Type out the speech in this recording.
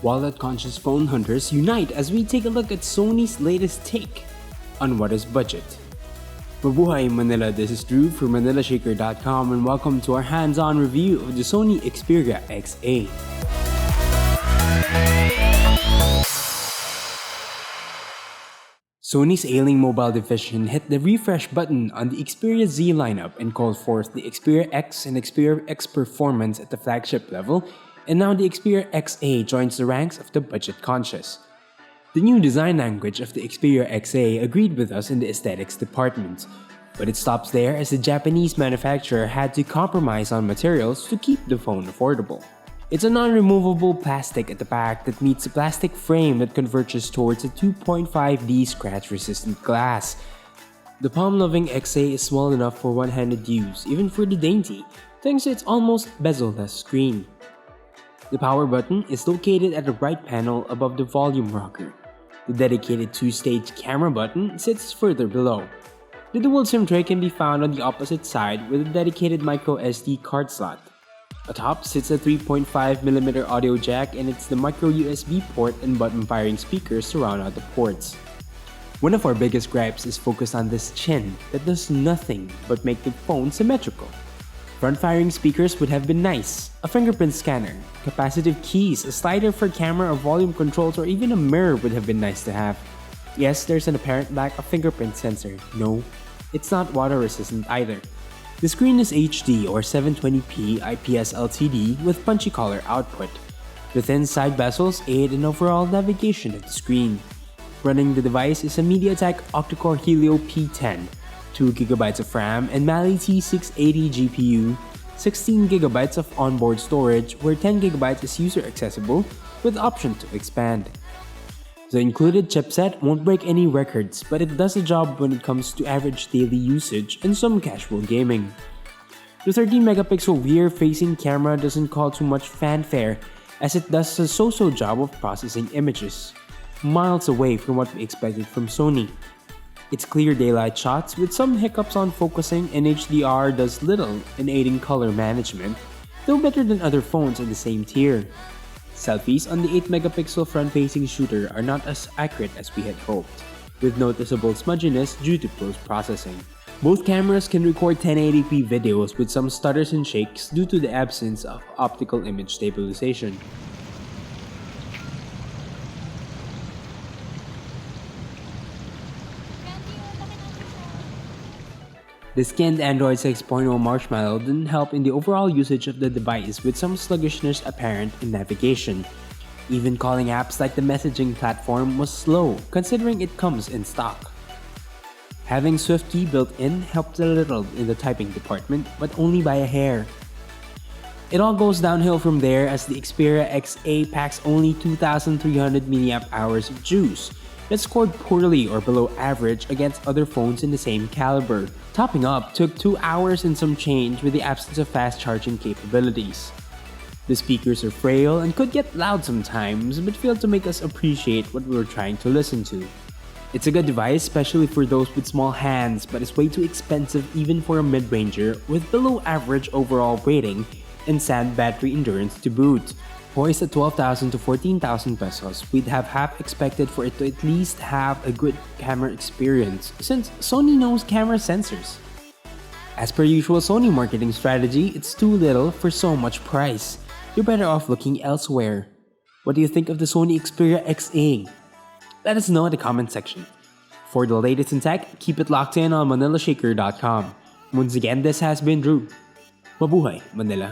Wallet-conscious phone hunters unite as we take a look at Sony's latest take on what is budget. Mabuhay Manila, this is Drew from ManilaShaker.com and welcome to our hands-on review of the Sony Xperia XA. Sony's ailing mobile division hit the refresh button on the Xperia Z lineup and called forth the Xperia X and Xperia X Performance at the flagship level, and now the Xperia XA joins the ranks of the budget-conscious. The new design language of the Xperia XA agreed with us in the aesthetics department, but it stops there as the Japanese manufacturer had to compromise on materials to keep the phone affordable. It's a non-removable plastic at the back that meets a plastic frame that converges towards a 2.5D scratch-resistant glass. The palm-loving XA is small enough for one-handed use, even for the dainty, thanks to its almost bezel-less screen. The power button is located at the right panel above the volume rocker. The dedicated two-stage camera button sits further below. The dual SIM tray can be found on the opposite side with a dedicated microSD card slot. Atop sits a 3.5mm audio jack, and it's the micro USB port and button-firing speakers to round out the ports. One of our biggest gripes is focused on this chin that does nothing but make the phone symmetrical. Front-firing speakers would have been nice, a fingerprint scanner, capacitive keys, a slider for camera or volume controls, or even a mirror would have been nice to have. Yes, there's an apparent lack of fingerprint sensor. No, it's not water-resistant either. The screen is HD or 720p IPS LCD with punchy color output. The thin side bezels aid in overall navigation of the screen. Running the device is a MediaTek octa-core Helio P10, 2GB of RAM and Mali T680 GPU, 16GB of onboard storage where 10GB is user accessible with option to expand. The included chipset won't break any records, but it does the job when it comes to average daily usage and some casual gaming. The 13MP rear-facing camera doesn't call too much fanfare as it does a so-so job of processing images, miles away from what we expected from Sony. It's clear daylight shots with some hiccups on focusing, and HDR does little in aiding color management, though better than other phones in the same tier. Selfies on the 8MP front-facing shooter are not as accurate as we had hoped, with noticeable smudginess due to post-processing. Both cameras can record 1080p videos with some stutters and shakes due to the absence of optical image stabilization. The skinned Android 6.0 Marshmallow didn't help in the overall usage of the device, with some sluggishness apparent in navigation. Even calling apps like the messaging platform was slow, considering it comes in stock. Having SwiftKey built in helped a little in the typing department, but only by a hair. It all goes downhill from there as the Xperia XA packs only 2,300 mAh of juice. That scored poorly or below average against other phones in the same caliber. Topping up took 2 hours and some change with the absence of fast charging capabilities. The speakers are frail and could get loud sometimes, but failed to make us appreciate what we were trying to listen to. It's a good device, especially for those with small hands, but it's way too expensive even for a mid-ranger with below average overall rating and sad battery endurance to boot. Poised at 12,000 to 14,000 pesos, we'd have half expected for it to at least have a good camera experience, since Sony knows camera sensors. As per usual Sony marketing strategy, it's too little for so much price. You're better off looking elsewhere. What do you think of the Sony Xperia XA? Let us know in the comment section. For the latest in tech, keep it locked in on ManilaShaker.com. Once again, this has been Drew. Mabuhay, Manila.